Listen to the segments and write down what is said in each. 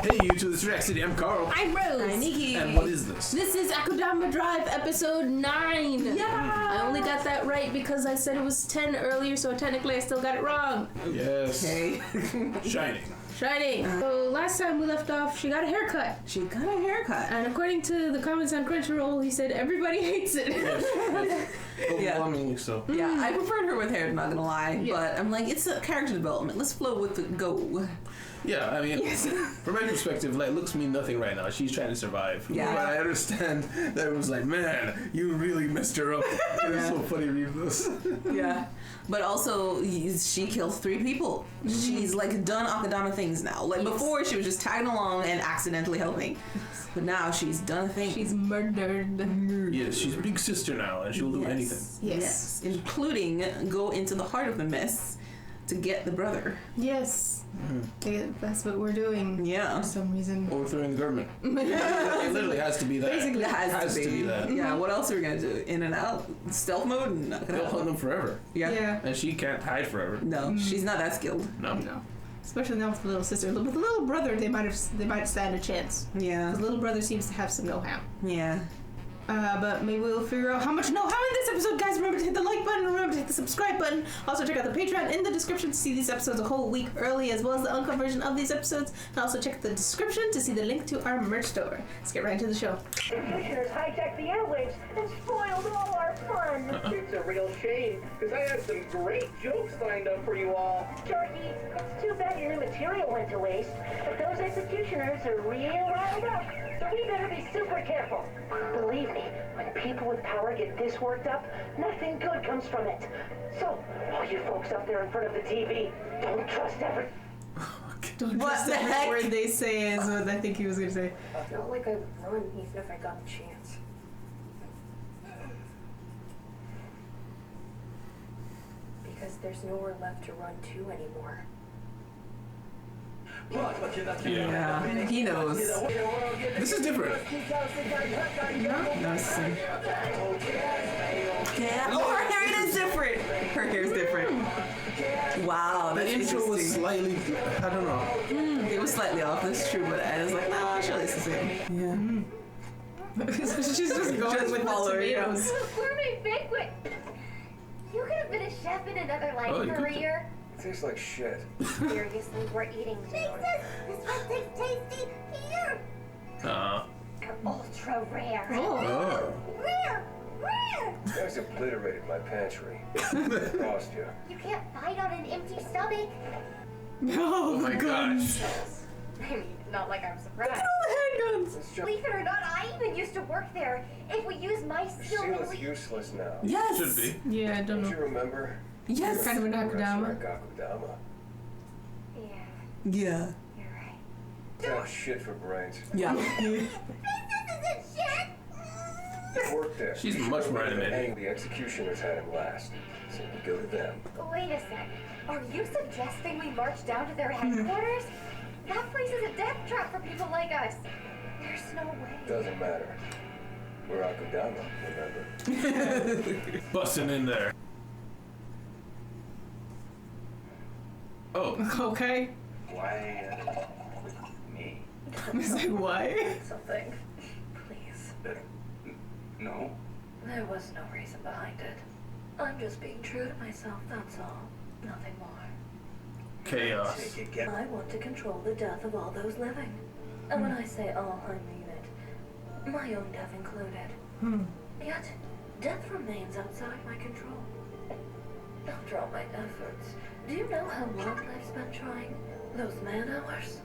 Hey, you two, this is Rack City. I'm Carl. I'm Rose. I'm Nikki. And what is this? This is Akudama Drive, episode 9. Yeah. I only got that right because I said it was 10 earlier, so technically I still got it wrong. Yes. Okay. Shining. So last time we left off, she got a haircut. She got a haircut. And according to the comments on Crunchyroll, he said everybody hates it. Yes. Overwhelmingly so. Yeah, I preferred her with hair, not gonna lie. Yeah. But I'm like, it's a character development. Let's flow with the go. Yeah, I mean, from my perspective, like, looks mean nothing right now. She's trying to survive. Yeah. But I understand that it was like, man, you really messed her up. It was so funny reading this. Yeah. But also, she killed 3 people. She's like done Akudama things now. Like before, she was just tagging along and accidentally helping. But now she's done a thing. She's murdered. Yes, she's a big sister now, and she'll do anything. Yes. Including go into the heart of the mess to get the brother. Yes. That's what we're doing. Yeah. For some reason. Overthrowing the government. It literally has to be that. Basically, It has to be that. Yeah, what else are we gonna do? In and out? Stealth mode? Not gonna They'll happen. hunt them forever. Yeah. And she can't hide forever. No, she's not that skilled. No. No. Especially now with the little sister. With the little brother, they might stand a chance. Yeah. The little brother seems to have some know-how. Yeah. But maybe we'll figure out how much know-how in this episode, guys. Remember to hit the like button. Remember to hit the subscribe button. Also, check out the Patreon in the description to see these episodes a whole week early, as well as the uncut version of these episodes. And also check the description to see the link to our merch store. Let's get right into the show. Commissioners hijacked the airwaves and spoiled all our fun. It's a real shame, because I had some great jokes lined up for you all. Sharky, it's too bad your new material went to waste, but those executioners are real riled up, so we better be super careful. Believe me, when people with power get this worked up, nothing good comes from it. So, all you folks up there in front of the TV, don't trust every... Don't What trust the every heck? word they say is what I think he was going to say. It's not like I would run even if I got the chance. Because there's nowhere left to run to anymore. Yeah. He knows. This is different. Nice. Yeah. Oh, her hair is different. Her hair is different. Wow, The that's intro was interesting. slightly, I don't know. It was slightly off, that's true, but I was like, no, surely it's the same. Yeah. She's just going Just with follow the her, yeah. tomatoes. Gourmet banquet! You could have been a chef in another life Oh, you could career. It tastes like shit. Seriously, we're eating soon. This one tastes tasty. Here. They're ultra rare. Oh. Rare. Rare. You guys obliterated my pantry. Lost you. You can't fight on an empty stomach. Oh my gosh. I mean, not like I'm surprised. Handguns. This Believe it or not, I even used to work there. If we use my skill, seal then is we... useless now. Yes. Should be. Yeah, I don't Don't you know. remember? Yes. Kind of an Akudama. Restaurant Akudama. Yeah, Yeah. you're right. Oh, shit for brains. Yeah. This isn't shit. I worked there. She's much more animated. And the executioners had him last. So we go to them. Wait a sec. Are you suggesting we march down to their headquarters? That place is a death trap for people like us. There's no way. Doesn't matter. We're Akudama, remember? Busting in there. Oh. Okay. Why, me? He's like, why? Something. Please. No. There was no reason behind it. I'm just being true to myself, that's all. Nothing more. Chaos. I want to control the death of all those living. And when I say all, I mean it. My own death included. Yet, death remains outside my control. After all my efforts, do you know how long I've spent trying? Those man hours?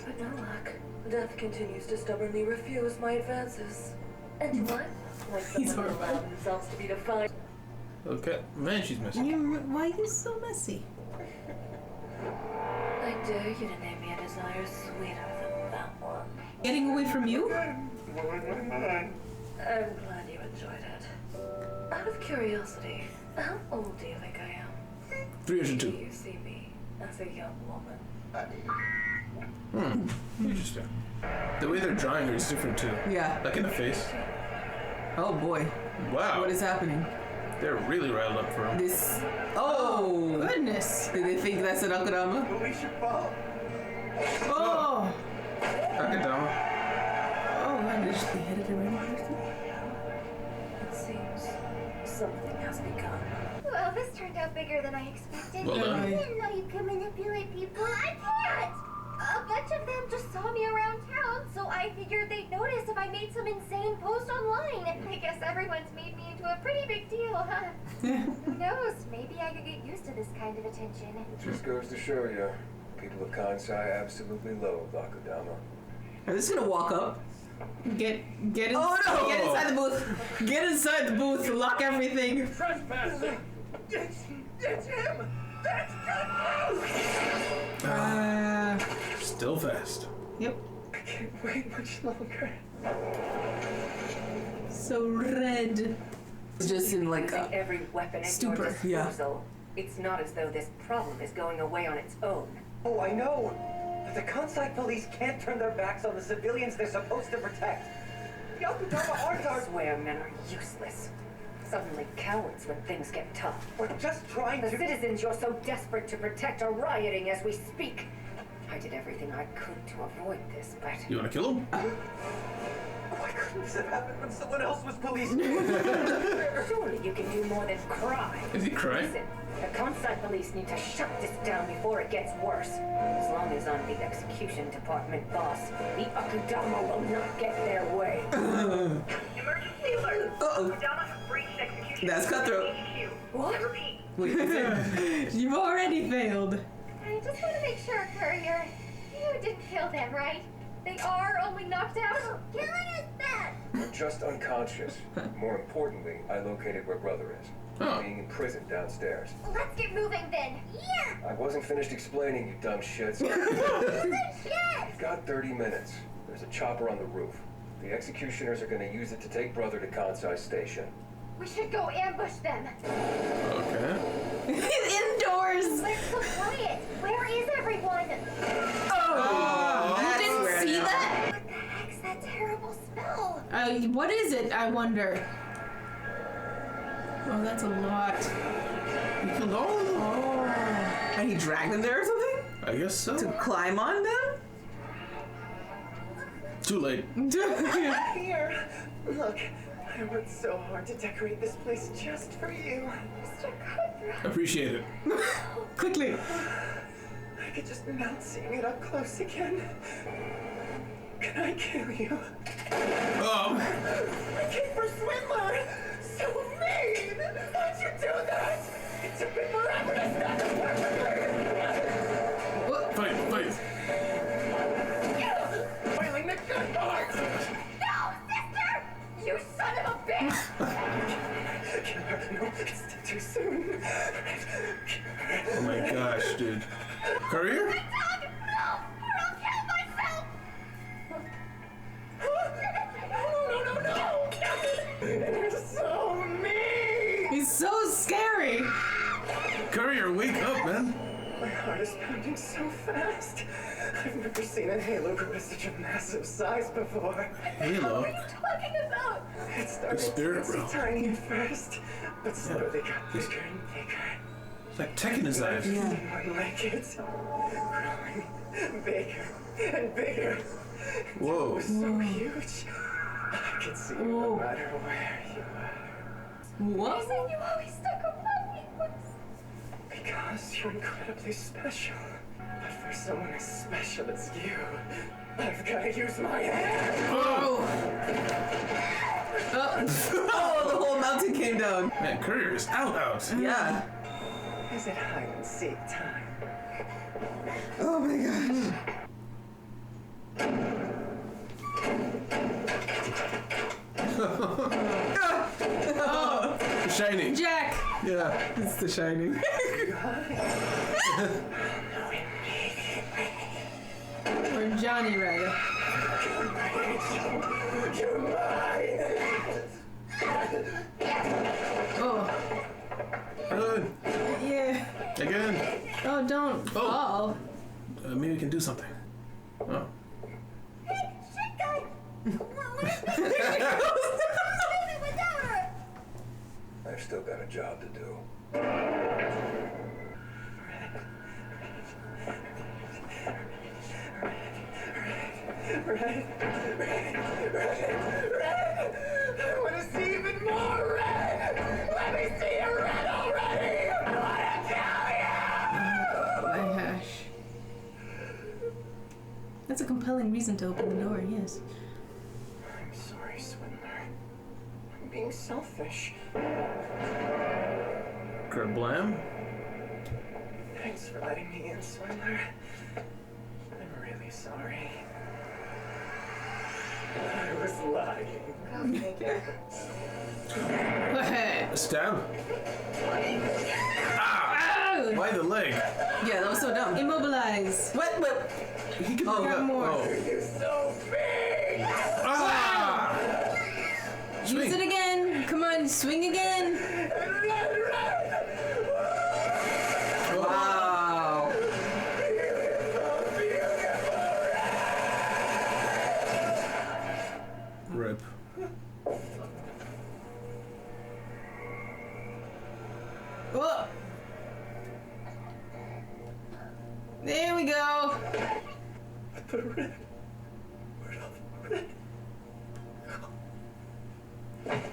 But no luck. Death continues to stubbornly refuse my advances. And what? Like He's someone who horrified. allowed themselves to be defined. Okay. Man, she's missing. Why are you so messy? I dare you to name me a desire sweeter than that one. Getting away from you? I'm glad you enjoyed it. Out of curiosity, how old do you think I am? 302. Do you see me as a young woman? Interesting. The way they're drawing her is different too. Yeah. Like in the face. Oh boy. Wow. What is happening? They're really riled up for him. This. Oh. Goodness. Do they think that's an Akudama? Police your fault. Oh. Beheaded a random person? It seems something has begun. Well, this turned out bigger than I expected. Well done. I didn't know you could manipulate people. I can't! A bunch of them just saw me around town, so I figured they'd notice if I made some insane post online. I guess everyone's made me into a pretty big deal, huh? Who knows? Maybe I could get used to this kind of attention. It just goes to show you, people of Kansai absolutely loathe Akudama. I'm just gonna walk up. Get in, Oh no! get inside the booth. Get inside the booth. Lock everything. Trespassing! It's him! That's Still fast. Yep. I can't wait much longer. So red. It's just in like Using a every weapon at Stupor. your disposal. It's not as though this problem is going away on its own. Oh, I know! But the Kansai police can't turn their backs on the civilians they're supposed to protect. The Akudama aren't our... Swear men are useless. Suddenly cowards when things get tough. We're just trying The to... citizens you're so desperate to protect are rioting as we speak. I did everything I could to avoid this, but... You want to kill him? Why couldn't this have happened when someone else was police? Surely you can do more than cry. Is he crying? Listen, the Kansai police need to shut this down before it gets worse. As long as I'm the execution department boss, the Akudama will not get their way. Emergency alert. Uh-oh. Akudama has breached execution. That's cutthroat. HQ. What? I repeat. Wait, You've already failed. I just want to make sure, Courier, you didn't kill them, right? They are only knocked out? Killing is bad. They're just unconscious. More importantly, I located where brother is. Oh. Being imprisoned downstairs. Let's get moving then. Yeah. I wasn't finished explaining, you dumb shits. Good shit. You've got 30 minutes. There's a chopper on the roof. The executioners are gonna use it to take brother to Kansai Station. We should go ambush them. Okay. Indoors. We're so quiet. Where is everyone? You didn't see that? What the heck's that terrible smell? What is it? I wonder. Oh, that's a lot. You killed all of them? and he dragged them there or something I guess so. to climb on them. Too late. Here! Look, I worked so hard to decorate this place just for you. Mr. Cutthroat. Appreciate it. Quickly. I could just melt seeing it up close again. Can I kill you? Oh. I came for Swindler! So mean! Why'd you do that? It took me forever to stop it perfectly! Fight. Filing the good part! No, sister! You son of a bitch! Kill her. No, it's too soon. Oh my gosh, dude. Courier? Dog, no! Or I'll kill myself! No! You're so mean! He's so scary. Courier, wake up, man. My heart is pounding so fast. I've never seen a halo grow to such a massive size before. Halo. What are you talking about? It started spirit teensy realm. tiny at first, but slowly got bigger and bigger. It's like Tekken his eyes. More like it. Growing bigger and bigger. Whoa. So huge. I could see you no matter where you are. What? Reason you always stuck around me was... Because you're incredibly special. But for someone as special as you, I've got to use my hand. Oh. Oh, the whole mountain came down. Man, Courier is out. Yeah. Is it hide and seek time? Oh my gosh. The Shining. Jack. Yeah. It's The Shining. Or Johnny, rather. You're mine! Oh. Good. Yeah. Again. Oh, don't fall. Maybe we can do something. Oh. Hey, shit guy. What is this? Without her. I've still got a job to do. I want to see even more red! Let me see your red already! I want to kill you! My gosh. That's a compelling reason to open the door, yes. I'm sorry, Swindler. I'm being selfish. Kerblam. Thanks for letting me in, Swindler. I'm really sorry. I was lying. Stab. Ah! Why the leg? Yeah, that was so dumb. Immobilize. What? He can got more. Oh. You're so big! Ah! Use it again. Come on, swing again. Wow. Rip. Whoa. There we go. The red. Where'd all the red?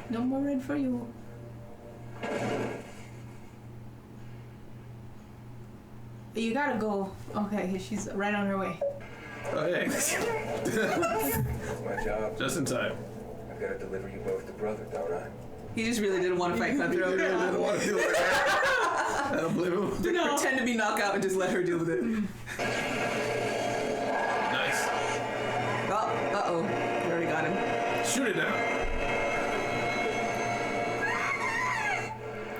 No more red for you. You gotta go. Okay, she's right on her way. Oh, hey. That's my job. Just in time. I've got to deliver you both to brother, don't I? He just really didn't want to fight Cutthroat. I didn't want to feel like that. I don't blame him. Pretend to be knockout and just let her deal with it. Nice. Uh-oh. We already got him. Shoot it down.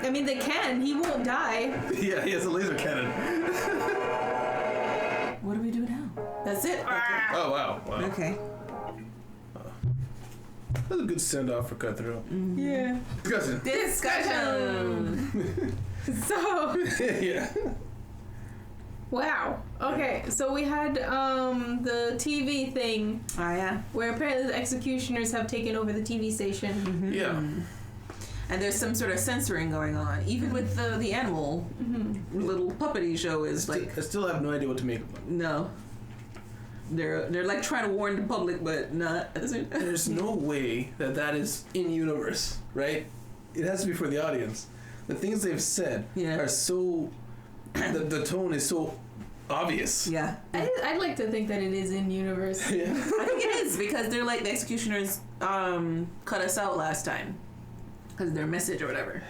I mean, they can. He won't die. Yeah, he has a laser cannon. What do we do now? That's it? Okay. Oh, wow. Okay. That was a good send-off for Cutthroat. Yeah. Discussion. So. Yeah. Wow. Okay, so we had the TV thing Oh, yeah. where apparently the executioners have taken over the TV station. Yeah. And there's some sort of censoring going on. Even with the animal little puppety show is like... I still have no idea what to make of them. No. They're like trying to warn the public, but not. There's no way that is in universe, right? It has to be for the audience. The things they've said are so... The tone is so obvious. Yeah. I'd like to think that it is in universe. Yeah. I think it is, because they're like, the executioners cut us out last time. Because their message or whatever.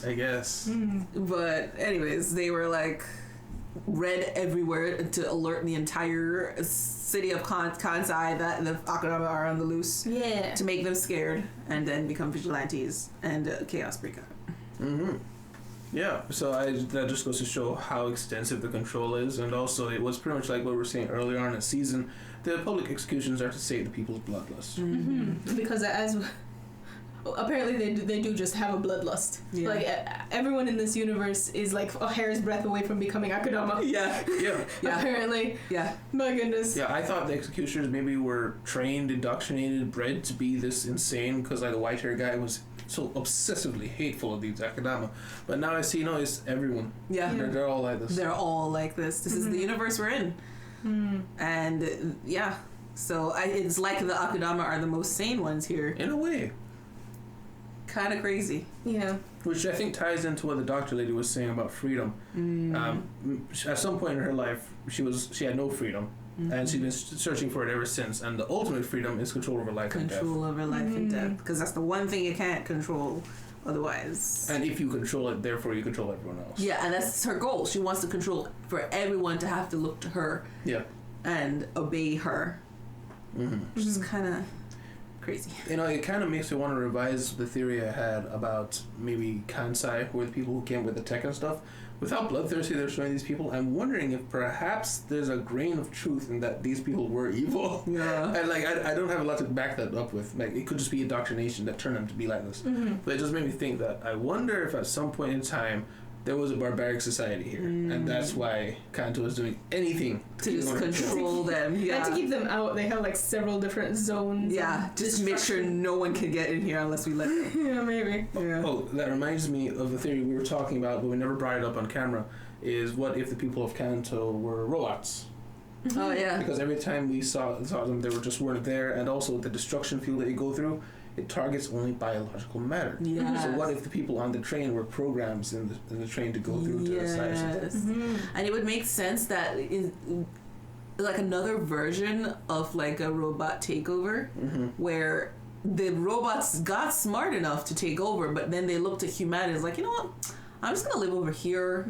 I guess. But anyways, they were like red everywhere to alert the entire city of Kansai that the Akudama are on the loose. Yeah. To make them scared and then become vigilantes and chaos break out. Mm-hmm. Yeah, so that just goes to show how extensive the control is, and also it was pretty much like what we were saying earlier on in the season. The public executions are to save the people's bloodlust. Mm-hmm. Because as apparently they do just have a bloodlust. Yeah. Like everyone in this universe is like a hair's breadth away from becoming Akudama. Yeah. Yeah. Apparently. Yeah. My goodness. Yeah, I thought the executioners maybe were trained, indoctrinated, bred to be this insane, because like the white hair guy was so obsessively hateful of these Akudama. But now I see, no, it's everyone. Yeah. They're all like this. They're all like this. This is the universe we're in. And yeah. So it's like the Akudama are the most sane ones here. In a way. Kind of crazy. Yeah. Which I think ties into what the doctor lady was saying about freedom. At some point in her life, she had no freedom, and she's been searching for it ever since. And the ultimate freedom is control over life and death. Control over life and death, because that's the one thing you can't control otherwise. And if you control it, therefore you control everyone else. Yeah, and that's her goal. She wants to control for everyone to have to look to her. Yeah. And obey her. Which is kind of crazy. You know, it kind of makes me want to revise the theory I had about maybe Kansai, who were the people who came with the tech and stuff. With how bloodthirsty they're showing these people, I'm wondering if perhaps there's a grain of truth in that these people were evil. Yeah. And like, I don't have a lot to back that up with. Like, it could just be indoctrination that turned them to be like this. But it just made me think that I wonder if at some point in time there was a barbaric society here, and that's why Kanto is doing anything to just control them. Yeah. And to keep them out, they have like several different zones. Yeah, just make sure no one can get in here unless we let them. Yeah, maybe. Yeah. Oh, that reminds me of the theory we were talking about, but we never brought it up on camera, is what if the people of Kanto were robots? Oh yeah. Because every time we saw them, they weren't there, and also the destruction field that you go through, it targets only biological matter. Yes. So what if the people on the train were programs in the train to go through to decide something? And it would make sense that like another version of like a robot takeover, where the robots got smart enough to take over, but then they looked at humanity as like, you know what, I'm just gonna live over here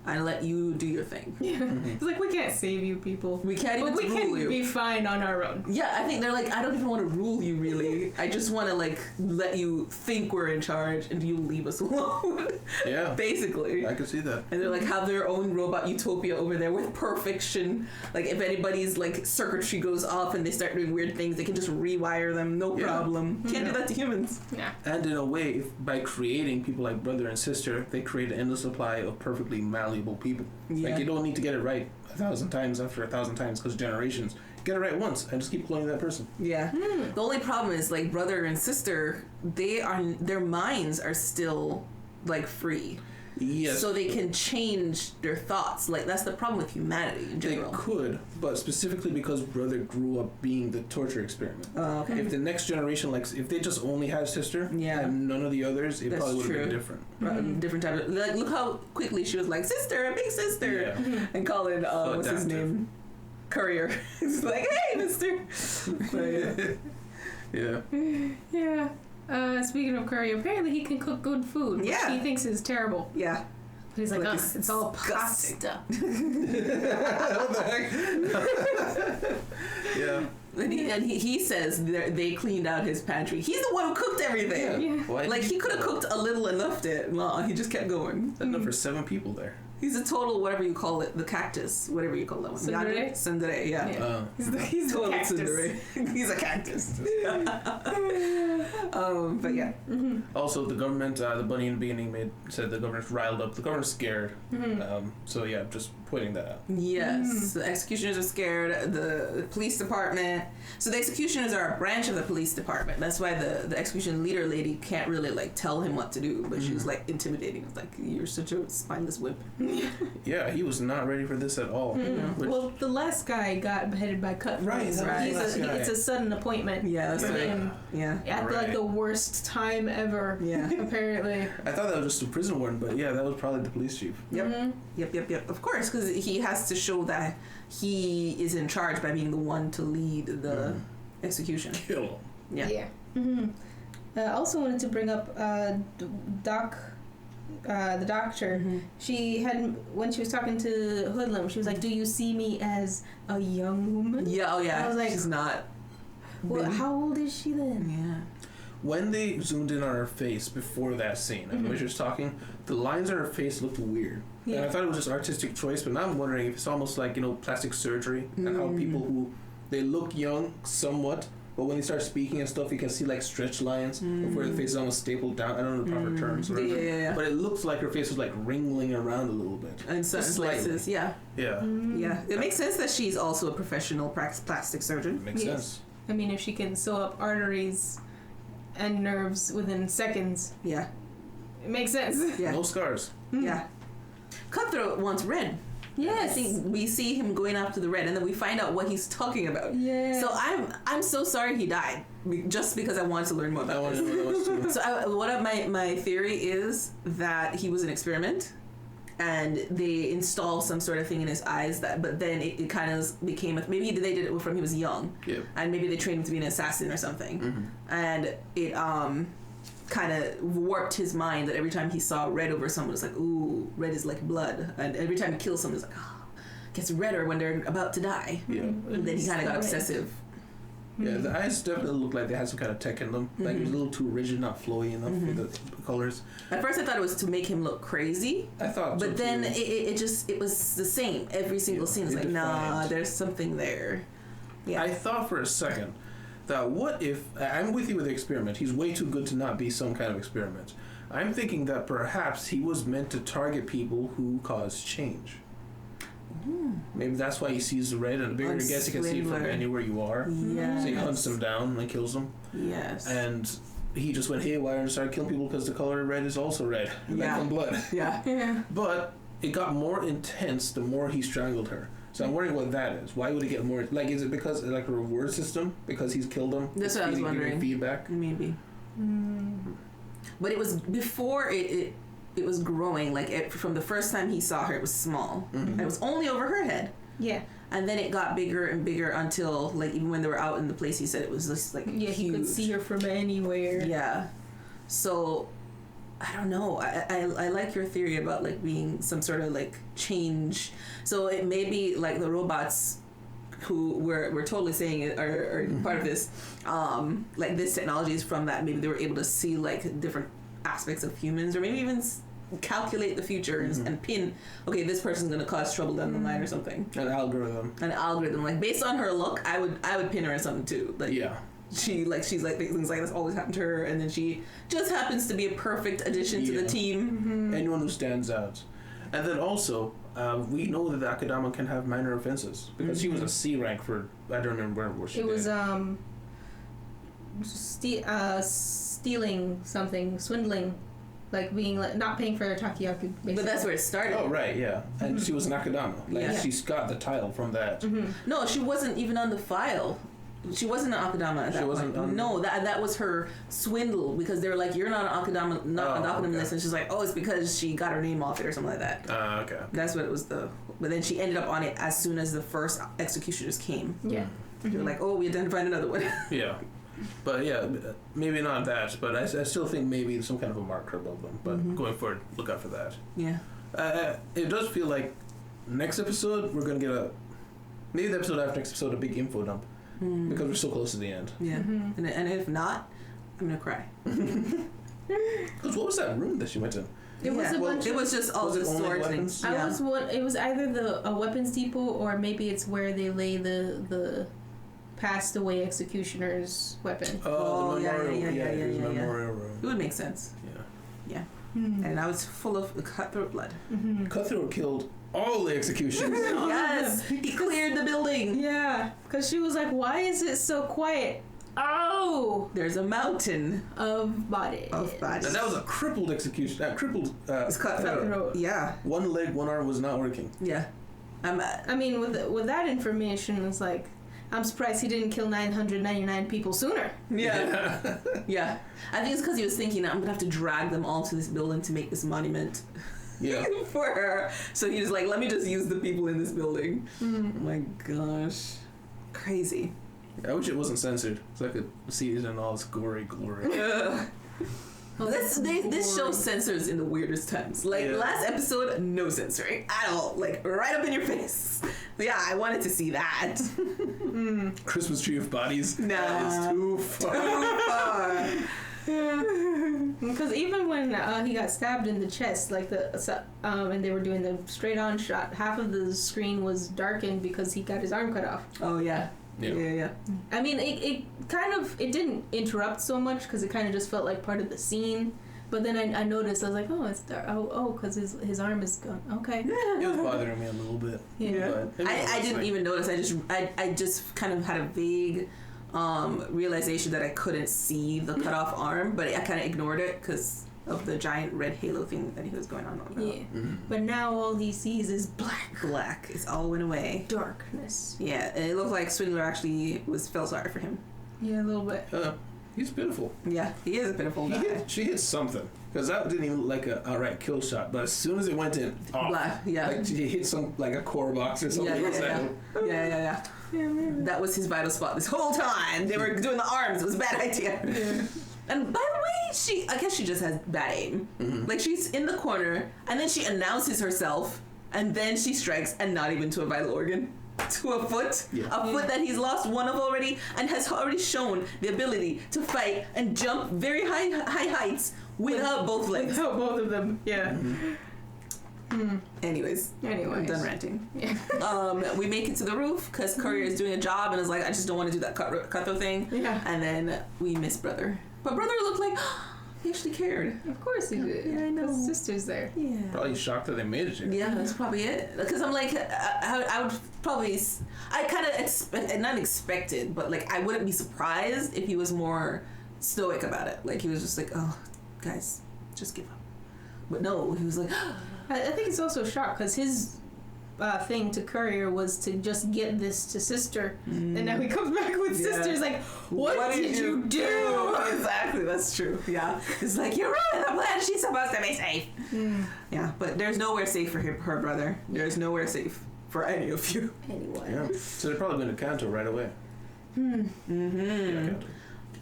and let you do your thing. Yeah. It's like, we can't save you people. We can't even rule you. But we can be fine on our own. Yeah, I think they're like, I don't even want to rule you, really. I just want to, like, let you think we're in charge and you leave us alone. Yeah. Basically. I can see that. And they're like, have their own robot utopia over there with perfection. Like, if anybody's, like, circuitry goes off and they start doing weird things, they can just rewire them, no problem. Can't do that to humans. Yeah. And in a way, by creating people like brother and sister, they create an endless supply of perfectly malleable people. Yeah. Like, you don't need to get it right 1,000 times after 1,000 times, because generations. Get it right once and just keep cloning that person. Yeah. The only problem is, like, brother and sister, their minds are still, like, free. Yes. So they can change their thoughts. Like, that's the problem with humanity in general. They could, but specifically because brother grew up being the torture experiment. Oh, okay. If the next generation, like, if they just only had a sister and none of the others, it That's probably would have been true. different. Different type of, like, look how quickly she was like, sister, big sister, and Colin, what's his name? Courier. He's like, hey, mister. So, yeah. Yeah. Speaking of Courier, apparently he can cook good food, which he thinks is terrible. Yeah. But he's like, Like, it's all pasta. What the heck? Yeah. And he says they cleaned out his pantry. He's the one who cooked everything. Yeah. Why Like, he could have cooked a little and left it. No, he just kept going. That's enough for 7 people there. He's a total, whatever you call it, the cactus, whatever you call that one. Tsundere? Tsundere, yeah. He's Total the cactus. tsundere. He's a cactus. But yeah. Also, the government, the bunny in the beginning said the governor's riled up. The governor's scared. So yeah, just pointing that out. Yes, the executioners are scared. The police department. So the executioners are a branch of the police department. That's why the execution leader lady can't really, like, tell him what to do, but she's like intimidating. It's like, you're such a spineless whip. Yeah, he was not ready for this at all. Which, Well, the last guy got beheaded by cut. Right, So that was he's the last guy. it's a sudden appointment. Yeah, that's for right. him Yeah. at like the worst time ever. Yeah. Apparently. I thought that was just a prison warden, but yeah, that was probably the police chief. Yep. Yep. Of course, because he has to show that he is in charge by being the one to lead the execution. Kill him. Yeah. I also wanted to bring up the doctor. She had, when she was talking to Hoodlum, she was like, "Do you see me as a young woman?" Yeah. Oh yeah. I was like, she's not. Well, how old is she then? Yeah. When they zoomed in on her face before that scene, and when she was talking, the lines on her face looked weird. Yeah. And I thought it was just artistic choice, but now I'm wondering if it's almost like, plastic surgery, and how people who, they look young somewhat, but when they start speaking and stuff, you can see like stretch lines of where the face is almost stapled down. I don't know the proper terms. Or Yeah. But it looks like her face was like wrinkling around a little bit. In certain places, yeah. Yeah. Yeah. It makes sense that she's also a professional plastic surgeon. Makes sense. I mean, if she can sew up arteries and nerves within seconds, Yeah. it makes sense. Yeah. No scars. Yeah. Cutthroat wants red. Yes. I think we see him going after the red, and then we find out what he's talking about. Yeah. So I'm so sorry he died, just because I wanted to learn more I about wanted this. to know those too. So my theory is that he was an experiment, and they install some sort of thing in his eyes but then it kind of became maybe they did it from he was young, and maybe they trained him to be an assassin or something, and it kind of warped his mind that every time he saw red over someone, it's like, ooh, red is like blood, and every time he kills someone, it's like, oh, it gets redder when they're about to die. And then he kind of got obsessive. Yeah, the eyes definitely looked like they had some kind of tech in them. Like it was a little too rigid, not flowy enough for the colors. At first I thought it was to make him look crazy, I thought so but then too. it was the same every single scene. It's it like, nah, defined. there's something there. Yeah. I thought for a second that what if, I'm with you with the experiment, he's way too good to not be some kind of experiment. I'm thinking that perhaps he was meant to target people who cause change. Maybe that's why he sees the red, and the bigger he gets, he can see it from Swindler. anywhere you are. Yeah. So he hunts them down and kills them. Yes. And he just went haywire and started killing people because the color red is also red. Like from blood. Yeah. Yeah. But it got more intense the more he strangled her. So I'm wondering what that is. Why would he get more? Like, is it because like a reward system because he's killed him? That's what I was wondering. Feedback, maybe. But it was before it was growing. Like from the first time he saw her, it was small. And it was only over her head. Yeah. And then it got bigger and bigger until like even when they were out in the place, he said it was just like huge. You could see her from anywhere. Yeah. So I don't know. I like your theory about like being some sort of like change. So it may be like the robots who we're totally saying it are part of this. Like this technology is from that. Maybe they were able to see like different aspects of humans, or maybe even calculate the future and pin. Okay, this person's gonna cause trouble down the line or something. An algorithm. Like based on her look, I would pin her in something too. Like she's like things like this always happen to her, and then she just happens to be a perfect addition to the team. Anyone who stands out. And then also, we know that the Akudama can have minor offenses because she was a C rank for I don't remember what she did. It was stealing something, swindling, like being like not paying for their takoyaki. But that's where it started. Oh right, yeah. And she was an Akudama. Like she's got the title from that. No, she wasn't even on the file. She wasn't an Akudama at that point. No, that was her swindle because they were like, "You're not an Akudama, not on the Akudama list," and she's like, "Oh, it's because she got her name off it or something like that." Okay. That's what it was. But then she ended up on it as soon as the first executioners came. Yeah. They were like, "Oh, we identified another one." Yeah. But yeah, maybe not that. But I still think maybe some kind of a marker above them. But going forward, look out for that. Yeah. It does feel like next episode we're gonna get maybe the episode after next episode a big info dump. Because we're so close to the end. Yeah. And if not, I'm gonna cry. Because what was that room that she went in? It was just all the swords. It was either a weapons depot or maybe it's where they lay the passed away executioner's weapon. Oh, the memorial room. It would make sense. Yeah. And I was full of cutthroat blood. Cutthroat killed all the executions. Yes, he cleared the building. Yeah, because she was like, "Why is it so quiet?" Oh, there's a mountain of bodies. And that was a crippled execution. It's cutthroat. Yeah. One leg, one arm was not working. Yeah. I mean, with that information, it's like, I'm surprised he didn't kill 999 people sooner. Yeah. Yeah. I think it's because he was thinking, I'm going to have to drag them all to this building to make this monument for her. So he was like, let me just use the people in this building. Oh my gosh. Crazy. I wish it wasn't censored so I could see it in all its glory. This show censors in the weirdest times. Like last episode, no censoring at all. Like right up in your face. Yeah, I wanted to see that. Christmas tree of bodies. Nah, that is too far. Because even when he got stabbed in the chest, like and they were doing the straight on shot, half of the screen was darkened because he got his arm cut off. Oh yeah. Yeah. I mean, it didn't interrupt so much because it kind of just felt like part of the scene. But then I noticed, I was like, oh, it's dark. Oh, because his arm is gone. Okay. It was bothering me a little bit. Yeah. I didn't even notice. I just kind of had a vague realization that I couldn't see the cut off arm, but I kind of ignored it because of the giant red halo thing that he was going on about. Yeah. But now all he sees is black. Black. It all went away. Darkness. Yeah, and it looked like Swindler actually felt sorry for him. Yeah, a little bit. He's pitiful. Yeah, he is a pitiful guy. She hit something. Because that didn't even look like an outright kill shot, but as soon as it went in, black, like she hit like a core box or something. Yeah. That was his vital spot this whole time. They were doing the arms. It was a bad idea. Yeah. And by the way, I guess she just has bad aim. Like she's in the corner, and then she announces herself, and then she strikes, and not even to a vital organ. To a foot. Yeah. A foot that he's lost one of already, and has already shown the ability to fight and jump very high heights without both legs. Without both of them, yeah. Anyways, I'm done ranting. Yeah. We make it to the roof because Courier is doing a job and is like, I just don't want to do that cutthroat thing. Yeah. And then we miss Brother. But Brother looked like he actually cared. Of course he did. Yeah, I know. His sister's there. Yeah. Probably shocked that they made it. Yeah, that's probably it. Because I'm like, I would probably, I kind of not expected, but like I wouldn't be surprised if he was more stoic about it. Like he was just like, oh, guys, just give up. But no, he was like, I think it's also shock because thing to Courier was to just get this to Sister, and now he comes back with Sister's like, what did you do? Exactly, that's true. Yeah, it's like, you're ruining the plan. She's supposed to be safe. Yeah, but there's nowhere safe for her brother. There's nowhere safe for any of you. Anyone? Yeah. So they're probably going to Kanto right away.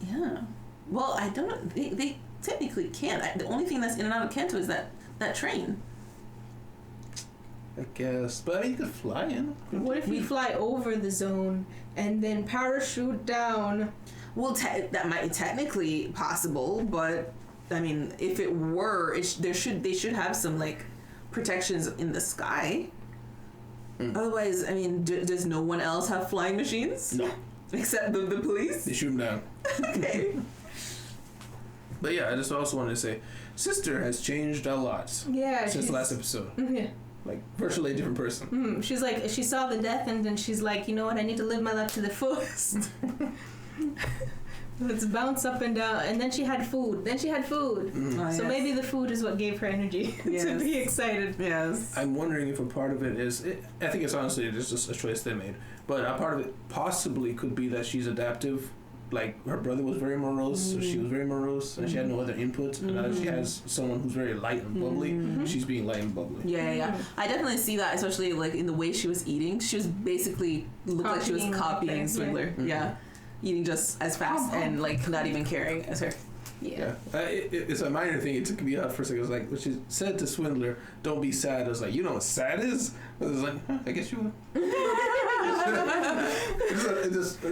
Yeah. Well, I don't know. They technically can't. The only thing that's in and out of Kanto is that train. I guess, but you could fly in. What if we fly over the zone and then parachute down? Well, that might be technically possible, but I mean, if it were, they should have some like protections in the sky. Otherwise, I mean, does no one else have flying machines? No, except the police. They shoot them down. Okay. But yeah, I just also wanted to say, Sister has changed a lot. Yeah, since the last episode. Yeah. Like virtually a different person. She's like, she saw the death and then she's like, you know what, I need to live my life to the fullest. Let's bounce up and down. And then she had food. So maybe the food is what gave her energy to be excited. Yes. I'm wondering if a part of it is, I think it's honestly just a choice they made, but a part of it possibly could be that she's adaptive. Like, her brother was very morose, so she was very morose, and she had no other input. And now that she has someone who's very light and bubbly, she's being light and bubbly. Yeah. I definitely see that, especially like in the way she was eating. She was basically looked like she was copying Swindler. Yeah. Eating just as fast and like not even caring as her. Yeah. It's a minor thing. It took me out for a second. It was like, when she said to Swindler, "Don't be sad." I was like, you know what sad is? I was like, I guess you would.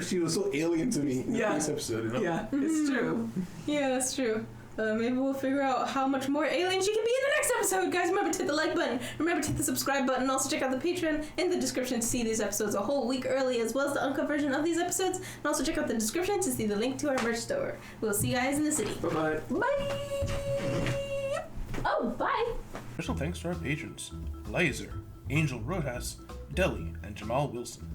She was so alien to me in this episode. You know? Yeah, it's true. Yeah, that's true. Maybe we'll figure out how much more alien she can be in the next episode. Guys, remember to hit the like button. Remember to hit the subscribe button. Also check out the Patreon in the description to see these episodes a whole week early, as well as the uncut version of these episodes. And also check out the description to see the link to our merch store. We'll see you guys in the city. Bye-bye. Bye. Oh, bye. Special thanks to our patrons, Laser, Angel Roadhouse, Deli, and Jamal Wilson.